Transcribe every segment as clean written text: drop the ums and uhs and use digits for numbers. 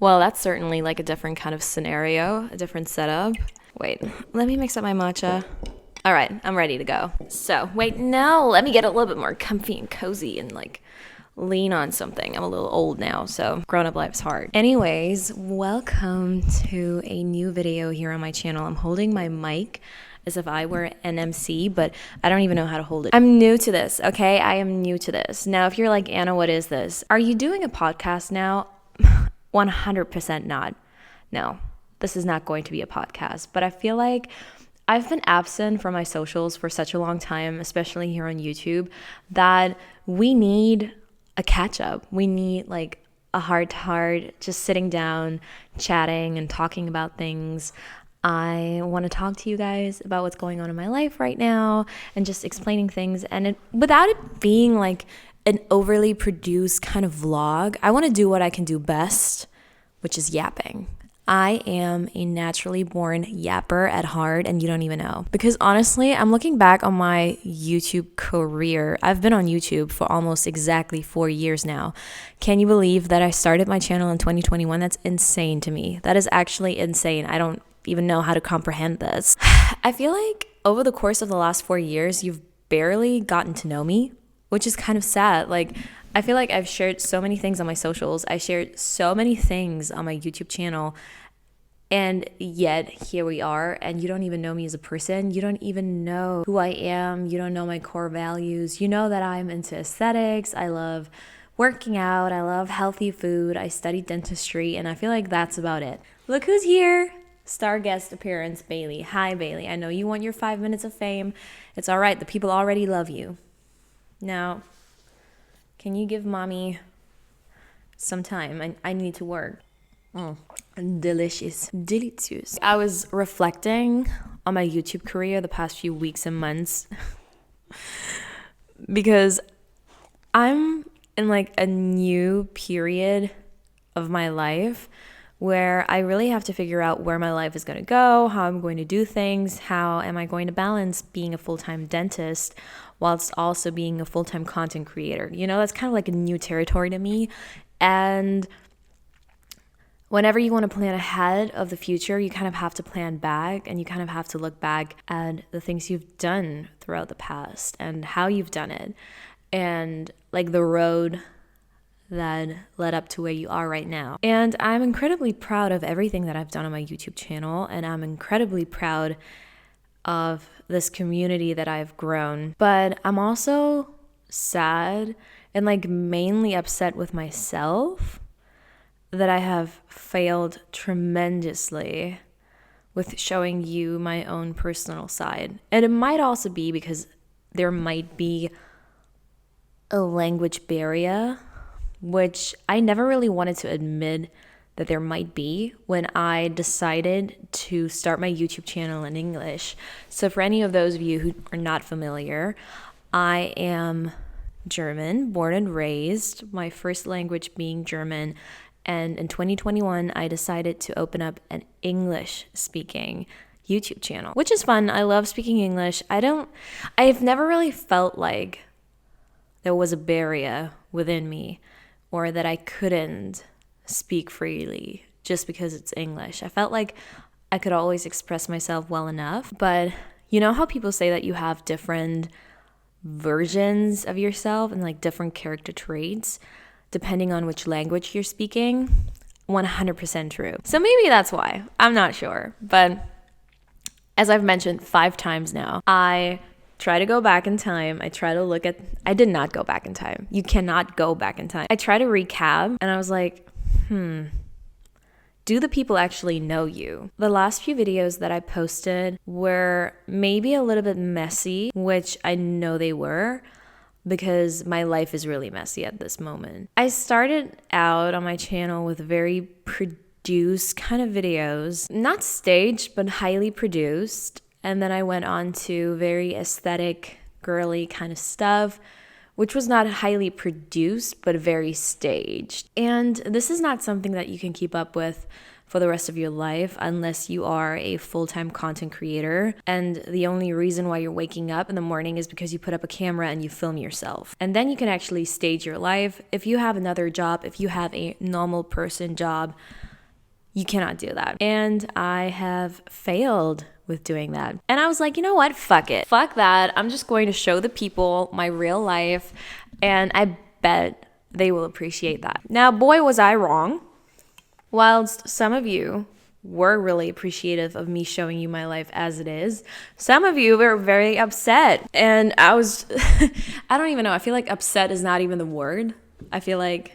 Well, that's certainly like a different kind of scenario, a different setup. Wait, let me mix up my matcha. All right, I'm ready to go. So, wait, no, let me get a little bit more comfy and cozy and like lean on something. I'm a little old now, so grown up life's hard. Anyways, welcome to a new video here on my channel. I'm holding my mic as if I were an MC, but I don't even know how to hold it. I'm new to this, okay? I am new to this. Now, if you're like, Anna, what is this? Are you doing a podcast now? 100% not. No, this is not going to be a podcast, but I feel like I've been absent from my socials for such a long time, especially here on YouTube, that we need a catch up. We need like a heart to heart, just sitting down, chatting and talking about things. I want to talk to you guys about what's going on in my life right now and just explaining things, and without it being like an overly produced kind of vlog. I want to do what I can do best, which is yapping. I am a naturally born yapper at heart, and you don't even know. Because honestly, I'm looking back on my YouTube career. I've been on YouTube for almost exactly 4 years now. Can you believe that I started my channel in 2021? That's insane to me. That is actually insane. I don't even know how to comprehend this. I feel like over the course of the last 4 years, you've barely gotten to know me, which is kind of sad. Like, I feel like I've shared so many things on my socials. I shared so many things on my YouTube channel. And yet here we are, and you don't even know me as a person. You don't even know who I am. You don't know my core values. You know that I'm into aesthetics. I love working out. I love healthy food. I studied dentistry, and I feel like that's about it. Look who's here. Star guest appearance, Bailey. Hi, Bailey. I know you want your 5 minutes of fame. It's all right. The people already love you. Now, can you give mommy some time? I need to work. Delicious. Delicious. I was reflecting on my YouTube career the past few weeks and months because I'm in like a new period of my life where I really have to figure out where my life is going to go, how I'm going to do things, how am I going to balance being a full-time dentist whilst also being a full-time content creator. You know, that's kind of like a new territory to me. And whenever you want to plan ahead of the future, you kind of have to plan back, and you kind of have to look back at the things you've done throughout the past and how you've done it, and like the road that led up to where you are right now. And I'm incredibly proud of everything that I've done on my YouTube channel, and I'm incredibly proud of this community that I've grown. But I'm also sad and like mainly upset with myself that I have failed tremendously with showing you my own personal side. And it might also be because there might be a language barrier, which I never really wanted to admit that there might be when I decided to start my YouTube channel in English. So for any of those of you who are not familiar, I am German, born and raised, my first language being German. And in 2021, I decided to open up an English-speaking YouTube channel, which is fun. I love speaking English. I've never really felt like there was a barrier within me or that I couldn't speak freely just because it's English. I felt like I could always express myself well enough. But you know how people say that you have different versions of yourself and like different character traits depending on which language you're speaking? 100% true. So maybe that's why. I'm not sure. But as I've mentioned 5 times now, I try to go back in time. I did not go back in time. You cannot go back in time. I try to recap, and I was like, do the people actually know you? The last few videos that I posted were maybe a little bit messy, which I know they were, because my life is really messy at this moment. I started out on my channel with very produced kind of videos, not staged, but highly produced. And then I went on to very aesthetic, girly kind of stuff, which was not highly produced, but very staged. And this is not something that you can keep up with for the rest of your life unless you are a full-time content creator. And the only reason why you're waking up in the morning is because you put up a camera and you film yourself. And then you can actually stage your life. If you have another job, if you have a normal person job, You cannot do that. And I have failed with doing that. And I was like, you know what? Fuck it. Fuck that. I'm just going to show the people my real life. And I bet they will appreciate that. Now, boy, was I wrong. Whilst some of you were really appreciative of me showing you my life as it is, some of you were very upset. And I was, I don't even know. I feel like upset is not even the word. I feel like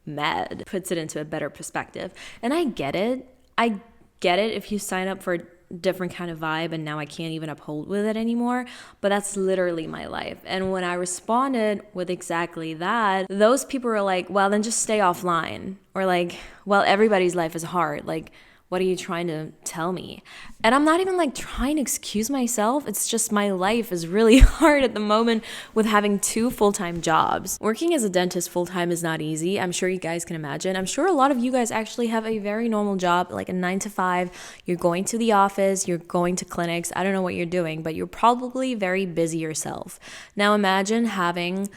mad puts it into a better perspective. And I get it. I get it if you sign up for a different kind of vibe and now I can't even uphold with it anymore. But that's literally my life. And when I responded with exactly that, those people were like, well, then just stay offline. Or like, well, everybody's life is hard. Like, what are you trying to tell me? And I'm not even like trying to excuse myself. It's just my life is really hard at the moment with having 2 full-time jobs. Working as a dentist full-time is not easy. I'm sure you guys can imagine. I'm sure a lot of you guys actually have a very normal job, like a 9 to 5. You're going to the office, you're going to clinics. I don't know what you're doing, but you're probably very busy yourself. Now imagine having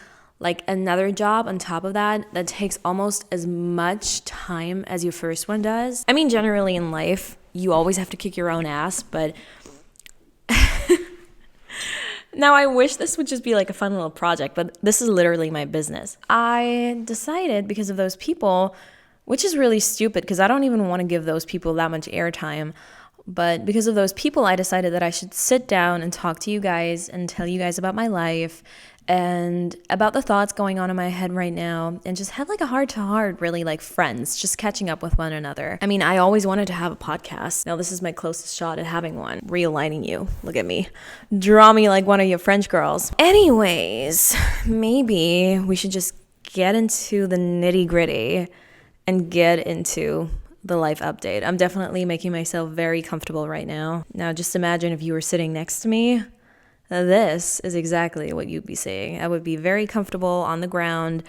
like another job on top of that takes almost as much time as your first one does. I mean, generally in life, you always have to kick your own ass, but now I wish this would just be like a fun little project, but this is literally my business. I decided because of those people, which is really stupid because I don't even want to give those people that much airtime. But because of those people, I decided that I should sit down and talk to you guys and tell you guys about my life and about the thoughts going on in my head right now and just have like a heart-to-heart, really like friends, just catching up with one another. I mean, I always wanted to have a podcast. Now this is my closest shot at having one. Realigning you. Look at me. Draw me like one of your French girls. Anyways, maybe we should just get into the nitty-gritty and get into the life update. I'm definitely making myself very comfortable right now. Now just imagine if you were sitting next to me. This is exactly what you'd be seeing. I would be very comfortable on the ground,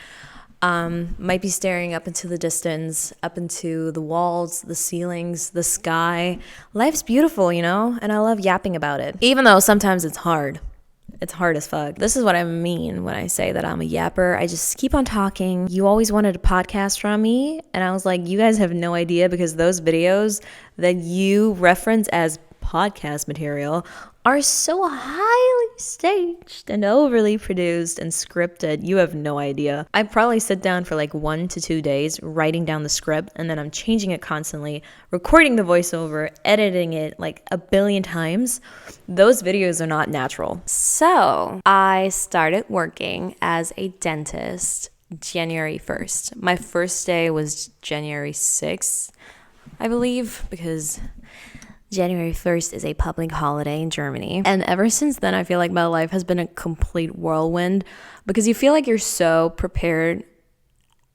might be staring up into the distance, up into the walls, the ceilings, the sky. Life's beautiful, you know, and I love yapping about it, even though sometimes it's hard. It's hard as fuck. This is what I mean when I say that I'm a yapper. I just keep on talking. You always wanted a podcast from me, and I was like, you guys have no idea because those videos that you reference as podcast material are so highly staged and overly produced and scripted. You have no idea. I probably sit down for like 1 to 2 days writing down the script, and then I'm changing it constantly, recording the voiceover, editing it like a billion times. Those videos are not natural. So I started working as a dentist January 1st. My first day was January 6th, I believe, because January 1st is a public holiday in Germany. And ever since then, I feel like my life has been a complete whirlwind because you feel like you're so prepared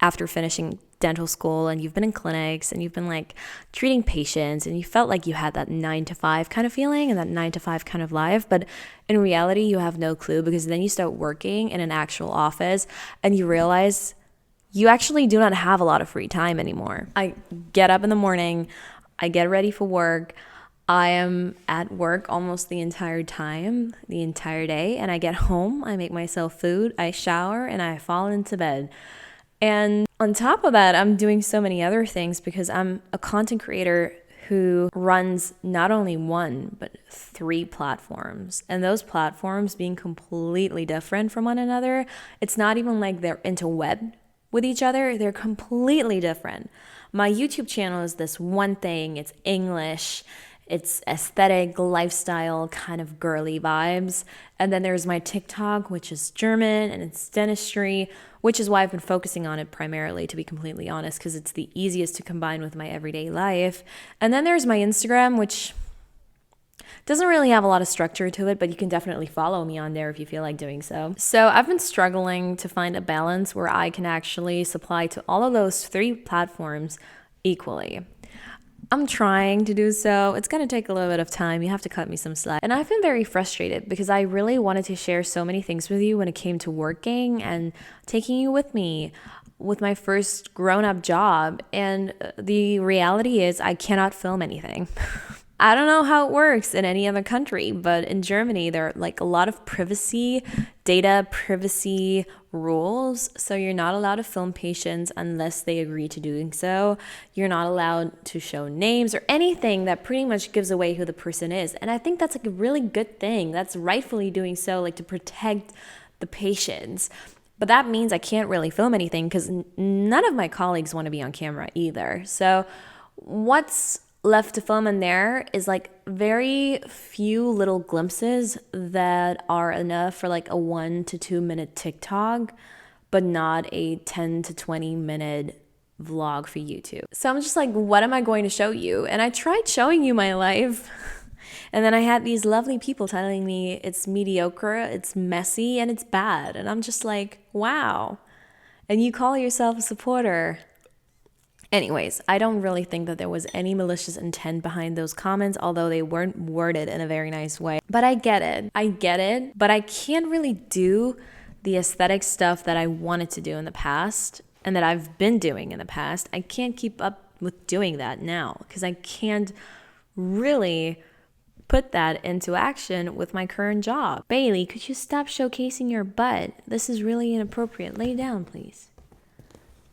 after finishing dental school and you've been in clinics and you've been like treating patients and you felt like you had that 9 to 5 kind of feeling and that 9 to 5 kind of life. But in reality, you have no clue because then you start working in an actual office and you realize you actually do not have a lot of free time anymore. I get up in the morning, I get ready for work. I am at work almost the entire time, the entire day, and I get home, I make myself food, I shower, and I fall into bed. And on top of that, I'm doing so many other things because I'm a content creator who runs not only 1, but 3 platforms. And those platforms being completely different from one another, it's not even like they're interweb with each other, they're completely different. My YouTube channel is this one thing, it's English, it's aesthetic, lifestyle, kind of girly vibes. And then there's my TikTok, which is German, and it's dentistry, which is why I've been focusing on it primarily, to be completely honest, because it's the easiest to combine with my everyday life. And then there's my Instagram, which doesn't really have a lot of structure to it, but you can definitely follow me on there if you feel like doing so. So I've been struggling to find a balance where I can actually supply to all of those 3 platforms equally. I'm trying to do so. It's going to take a little bit of time. You have to cut me some slack. And I've been very frustrated because I really wanted to share so many things with you when it came to working and taking you with me with my first grown-up job. And the reality is I cannot film anything. I don't know how it works in any other country, but in Germany, there are like a lot of privacy data privacy rules. So you're not allowed to film patients unless they agree to doing so. You're not allowed to show names or anything that pretty much gives away who the person is. And I think that's like a really good thing. That's rightfully doing so, like to protect the patients. But that means I can't really film anything because none of my colleagues want to be on camera either. So what's left to film in there is like very few little glimpses that are enough for like a 1 to 2 minute TikTok, but not a 10 to 20 minute vlog for YouTube. So I'm just like, what am I going to show you? And I tried showing you my life. And then I had these lovely people telling me it's mediocre, it's messy, and it's bad. And I'm just like, wow. And you call yourself a supporter. Anyways, I don't really think that there was any malicious intent behind those comments, although they weren't worded in a very nice way. But I get it, but I can't really do the aesthetic stuff that I wanted to do in the past and that I've been doing in the past. I can't keep up with doing that now because I can't really put that into action with my current job. Bailey, could you stop showcasing your butt? This is really inappropriate. Lay down, please.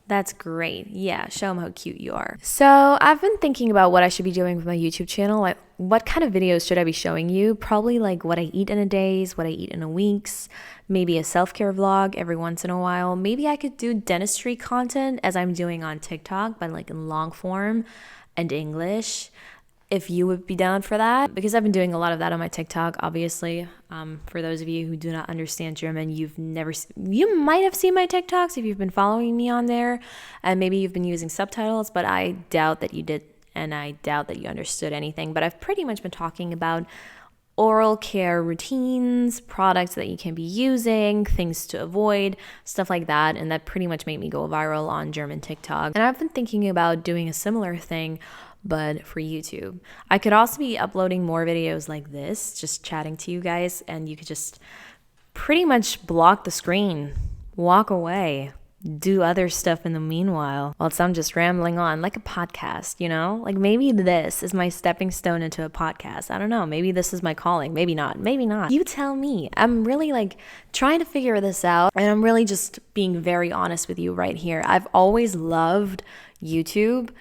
That's great. Yeah, show them how cute you are. So I've been thinking about what I should be doing with my YouTube channel. Like, what kind of videos should I be showing you? Probably like what I eat in a day's, what I eat in a week's, maybe a self-care vlog every once in a while. Maybe I could do dentistry content as I'm doing on TikTok, but like in long form and English. If you would be down for that, because I've been doing a lot of that on my TikTok, obviously. For those of you who do not understand German, you might have seen my TikToks if you've been following me on there, and maybe you've been using subtitles, but I doubt that you did, and I doubt that you understood anything. But I've pretty much been talking about oral care routines, products that you can be using, things to avoid, stuff like that, and that pretty much made me go viral on German TikTok. And I've been thinking about doing a similar thing but for YouTube. I could also be uploading more videos like this, just chatting to you guys, and you could just pretty much block the screen, walk away, do other stuff in the meanwhile, whilst I'm just rambling on like a podcast, you know? Like maybe this is my stepping stone into a podcast. I don't know. Maybe this is my calling. Maybe not. Maybe not. You tell me. I'm really like trying to figure this out, and I'm really just being very honest with you right here. I've always loved YouTube.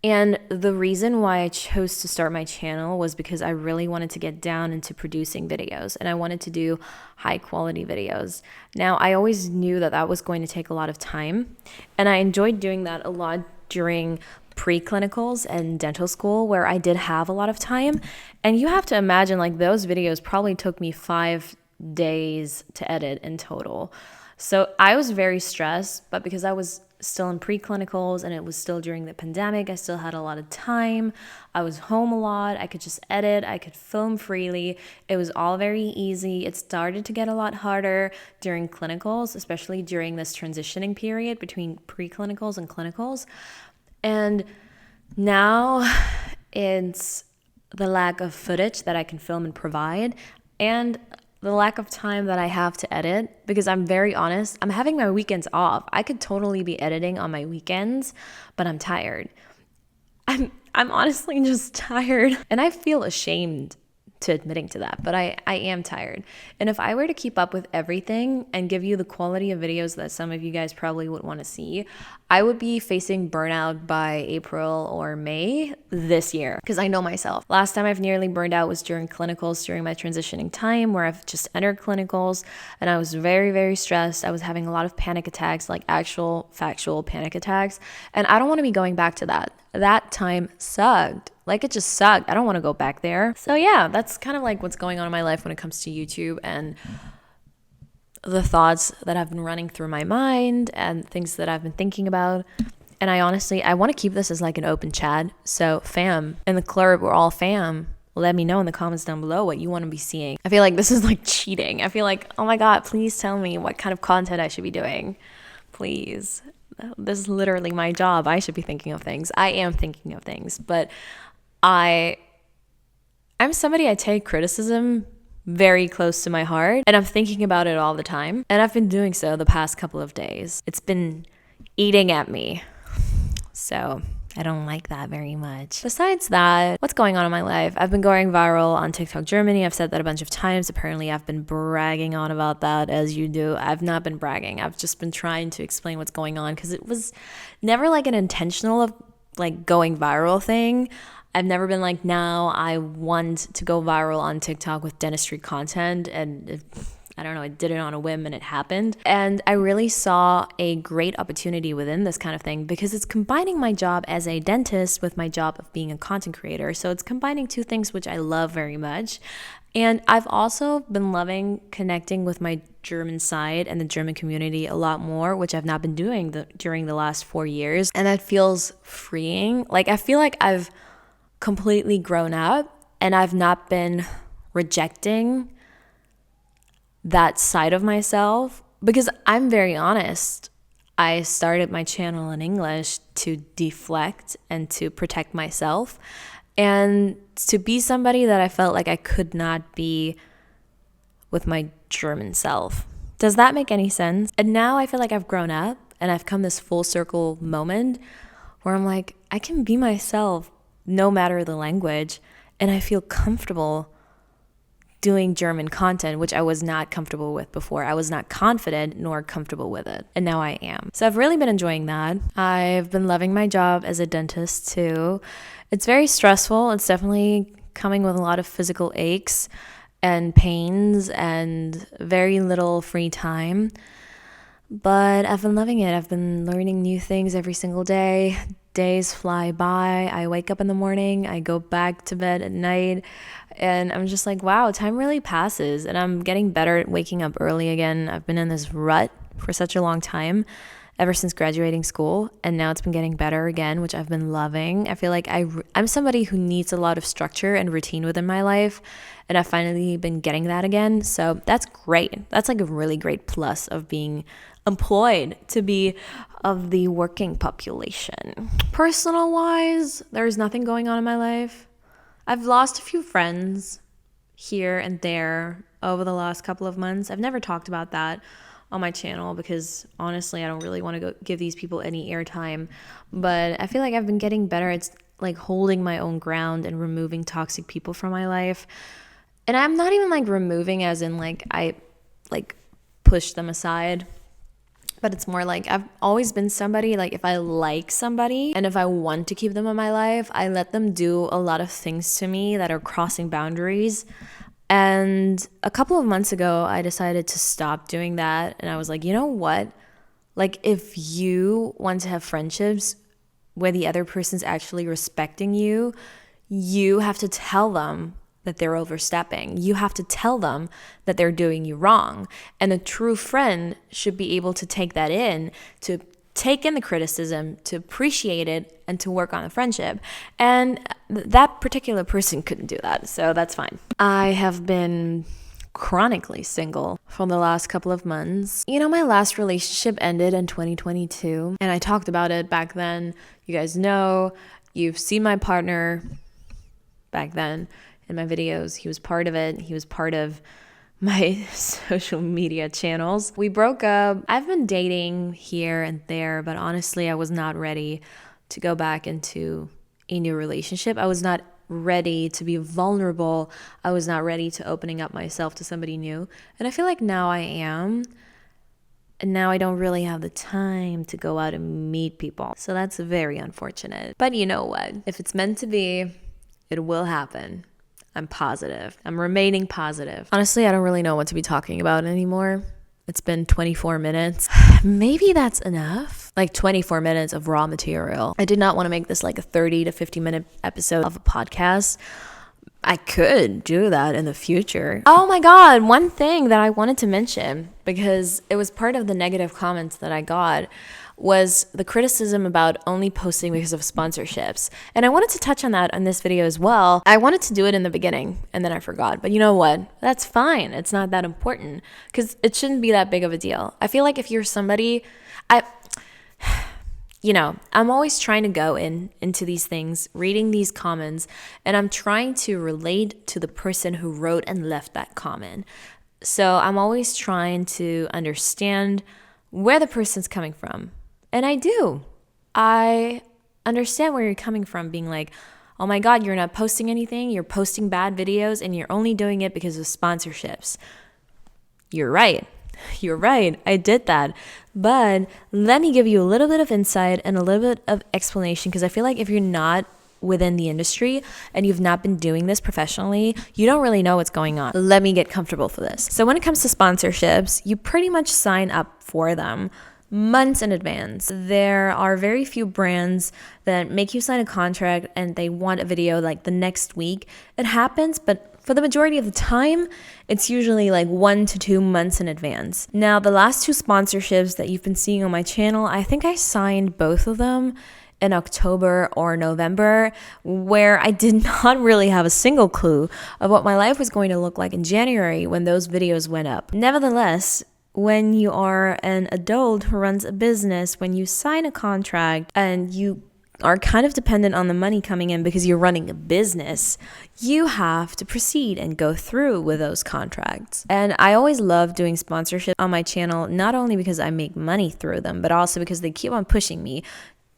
And the reason why I chose to start my channel was because I really wanted to get down into producing videos, and I wanted to do high quality videos. Now, I always knew that that was going to take a lot of time, and I enjoyed doing that a lot during pre-clinicals and dental school where I did have a lot of time. And you have to imagine like those videos probably took me 5 days to edit in total. So I was very stressed, but because I was still in pre-clinicals and it was still during the pandemic, I still had a lot of time. I was home a lot. I could just edit. I could film freely. It was all very easy. It started to get a lot harder during clinicals, especially during this transitioning period between pre-clinicals and clinicals. And now it's the lack of footage that I can film and provide, and the lack of time that I have to edit, because I'm very honest, I'm having my weekends off. I could totally be editing on my weekends, but I'm tired. I'm honestly just tired, and I feel ashamed to admitting to that, but I am tired. And if I were to keep up with everything and give you the quality of videos that some of you guys probably would want to see, I would be facing burnout by April or May this year, because I know myself. Last time I've nearly burned out was during clinicals, during my transitioning time where I've just entered clinicals, and I was very, very stressed. I was having a lot of panic attacks, like actual factual panic attacks, and I don't want to be going back to that. That time sucked. Like, it just sucked. I don't want to go back there. So yeah, that's kind of like what's going on in my life when it comes to YouTube and the thoughts that have been running through my mind and things that I've been thinking about. And I want to keep this as like an open chat. So fam, in the club, we're all fam. Let me know in the comments down below what you want to be seeing. I feel like this is like cheating. I feel like, oh my God, please tell me what kind of content I should be doing. Please. This is literally my job. I should be thinking of things. I am thinking of things, but I'm somebody, I take criticism very close to my heart, and I'm thinking about it all the time. And I've been doing so the past couple of days. It's been eating at me. So I don't like that very much. Besides that, what's going on in my life? I've been going viral on TikTok Germany. I've said that a bunch of times. Apparently, I've been bragging on about that, as you do. I've not been bragging. I've just been trying to explain what's going on because it was never like an intentional like going viral thing. I've never been like, now I want to go viral on TikTok with dentistry content, and I don't know, I did it on a whim and it happened. And I really saw a great opportunity within this kind of thing because it's combining my job as a dentist with my job of being a content creator. So it's combining two things which I love very much. And I've also been loving connecting with my German side and the German community a lot more, which I've not been doing during the last 4 years. And that feels freeing. Like, I feel like I've completely grown up and I've not been rejecting that side of myself, because I'm very honest. I started my channel in English to deflect and to protect myself and to be somebody that I felt like I could not be with my German self. Does that make any sense? And now I feel like I've grown up and I've come this full circle moment where I'm like, I can be myself no matter the language, and I feel comfortable doing German content, which I was not comfortable with before. I was not confident nor comfortable with it, and now I am. So I've really been enjoying that. I've been loving my job as a dentist too. It's very stressful. It's definitely coming with a lot of physical aches and pains and very little free time. But I've been loving it. I've been learning new things every single day. Days fly by. I wake up in the morning, I go back to bed at night, and I'm just like, wow, time really passes. And I'm getting better at waking up early again. I've been in this rut for such a long time, ever since graduating school, and now it's been getting better again, which I've been loving. I feel like I'm somebody who needs a lot of structure and routine within my life, and I've finally been getting that again. So that's great. That's like a really great plus of being employed, to be of the working population. Personal wise, there's nothing going on in my life. I've lost a few friends here and there over the last couple of months. I've never talked about that on my channel because honestly, I don't really want to give these people any airtime. But I feel like I've been getting better at like holding my own ground and removing toxic people from my life. And I'm not even like removing as in like I like push them aside. But it's more like I've always been somebody, like if I like somebody and if I want to keep them in my life, I let them do a lot of things to me that are crossing boundaries. And a couple of months ago, I decided to stop doing that. And I was like, you know what? Like if you want to have friendships where the other person's actually respecting you, you have to tell them that they're overstepping. You have to tell them that they're doing you wrong. And a true friend should be able to take that in, to take in the criticism, to appreciate it, and to work on the friendship. And that particular person couldn't do that, so that's fine. I have been chronically single for the last couple of months. You know, my last relationship ended in 2022, and I talked about it back then. You guys know, you've seen my partner back then in my videos. He was part of it. He was part of my social media channels. We broke up. I've been dating here and there, but honestly, I was not ready to go back into a new relationship. I was not ready to be vulnerable. I was not ready to opening up myself to somebody new. And I feel like now I am. And now I don't really have the time to go out and meet people. So that's very unfortunate. But you know what? If it's meant to be, it will happen. I'm positive. I'm remaining positive. Honestly, I don't really know what to be talking about anymore. It's been 24 minutes. Maybe that's enough. Like 24 minutes of raw material. I did not want to make this like a 30 to 50 minute episode of a podcast. I could do that in the future. Oh my God, one thing that I wanted to mention, because it was part of the negative comments that I got, was the criticism about only posting because of sponsorships. And I wanted to touch on that on this video as well. I wanted to do it in the beginning and then I forgot. But you know what? That's fine. It's not that important because it shouldn't be that big of a deal. I feel like if you're somebody, I'm always trying to go into these things, reading these comments, and I'm trying to relate to the person who wrote and left that comment. So I'm always trying to understand where the person's coming from. And I do. I understand where you're coming from, being like, oh my God, you're not posting anything, you're posting bad videos, and you're only doing it because of sponsorships. You're right. You're right. I did that. But let me give you a little bit of insight and a little bit of explanation, because I feel like if you're not within the industry and you've not been doing this professionally, you don't really know what's going on. Let me get comfortable for this. So when it comes to sponsorships, you pretty much sign up for them months in advance. There are very few brands that make you sign a contract and they want a video like the next week. It happens, but for the majority of the time, it's usually like 1 to 2 months in advance. Now, the last 2 sponsorships that you've been seeing on my channel, I think I signed both of them in October or November, where I did not really have a single clue of what my life was going to look like in January when those videos went up. Nevertheless, when you are an adult who runs a business, when you sign a contract and you are kind of dependent on the money coming in because you're running a business, you have to proceed and go through with those contracts. And I always love doing sponsorship on my channel, not only because I make money through them, but also because they keep on pushing me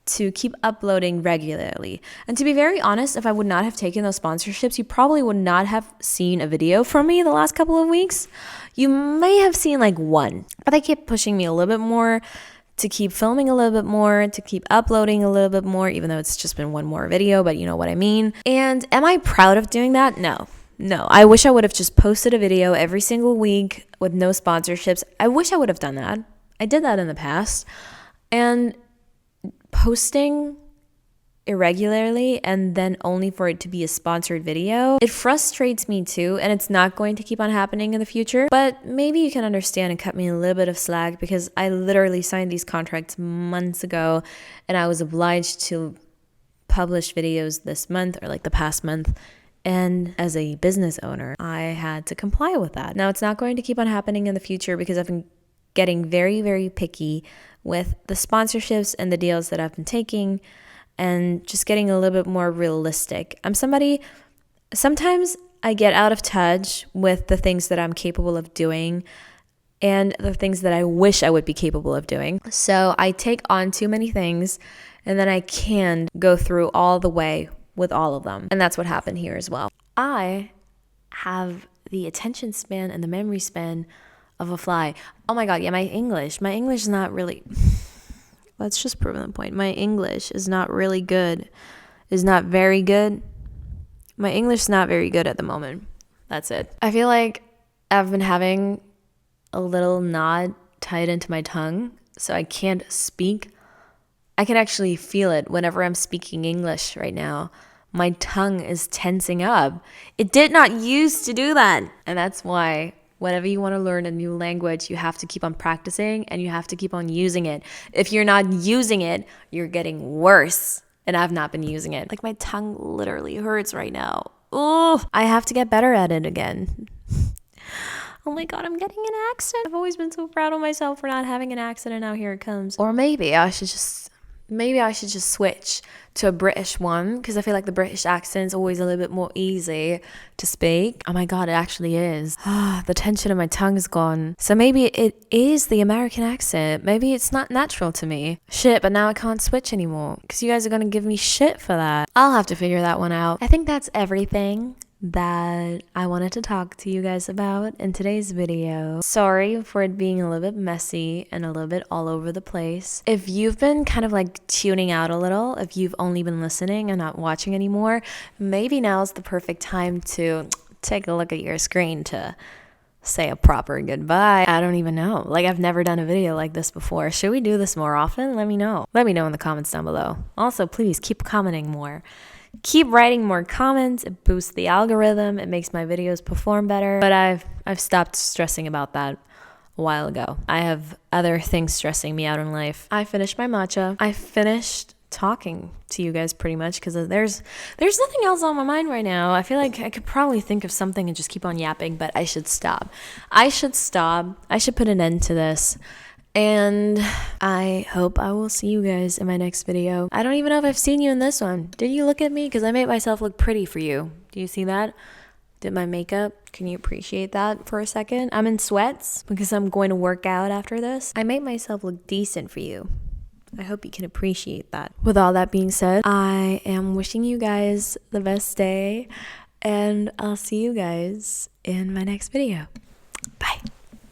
to keep uploading regularly. And to be very honest, if I would not have taken those sponsorships, you probably would not have seen a video from me the last couple of weeks. You may have seen like one, but they kept pushing me a little bit more to keep filming a little bit more, to keep uploading a little bit more, even though it's just been one more video, but you know what I mean. And am I proud of doing that? No. I wish I would have just posted a video every single week with no sponsorships. I wish I would have done that. I did that in the past. And posting irregularly and then only for it to be a sponsored video, it frustrates me too, and it's not going to keep on happening in the future. But maybe you can understand and cut me a little bit of slack, because I literally signed these contracts months ago and I was obliged to publish videos this month or like the past month. And as a business owner, I had to comply with that. Now, it's not going to keep on happening in the future because I've been getting very, very picky with the sponsorships and the deals that I've been taking, and just getting a little bit more realistic. Sometimes I get out of touch with the things that I'm capable of doing and the things that I wish I would be capable of doing. So I take on too many things and then I can go through all the way with all of them. And that's what happened here as well. I have the attention span and the memory span of a fly. Oh my God, yeah, my English is not really, let's just prove the point. My English is not really good, is not very good. My English is not very good at the moment. That's it. I feel like I've been having a little knot tied into my tongue, so I can't speak. I can actually feel it whenever I'm speaking English right now. My tongue is tensing up. It did not used to do that. And that's why whenever you want to learn a new language, you have to keep on practicing and you have to keep on using it. If you're not using it, you're getting worse. And I've not been using it. Like, my tongue literally hurts right now. Oh, I have to get better at it again. Oh my God, I'm getting an accent. I've always been so proud of myself for not having an accent, and now here it comes. Or maybe I should just switch to a British one, because I feel like the British accent is always a little bit more easy to speak. Oh my God, it actually is. The tension in my tongue is gone. So maybe it is the American accent. Maybe it's not natural to me. Shit, but now I can't switch anymore because you guys are going to give me shit for that. I'll have to figure that one out. I think that's everything that I wanted to talk to you guys about in today's video. Sorry for it being a little bit messy and a little bit all over the place. If you've been kind of like tuning out a little, if you've only been listening and not watching anymore, maybe now's the perfect time to take a look at your screen to say a proper goodbye. I don't even know. Like, I've never done a video like this before. Should we do this more often? Let me know. Let me know in the comments down below. Also, please keep commenting more. Keep writing more comments. It boosts the algorithm. It makes my videos perform better. But I've stopped stressing about that a while ago. I have other things stressing me out in life. I finished my matcha. I finished talking to you guys pretty much because there's nothing else on my mind right now. I feel like I could probably think of something and just keep on yapping, but I should stop. I should put an end to this. And I hope I will see you guys in my next video. I don't even know if I've seen you in this one. Did you look at me? Because I made myself look pretty for you. Do you see that? Did my makeup? Can you appreciate that for a second? I'm in sweats because I'm going to work out after this. I made myself look decent for you. I hope you can appreciate that. With all that being said, I am wishing you guys the best day, and I'll see you guys in my next video.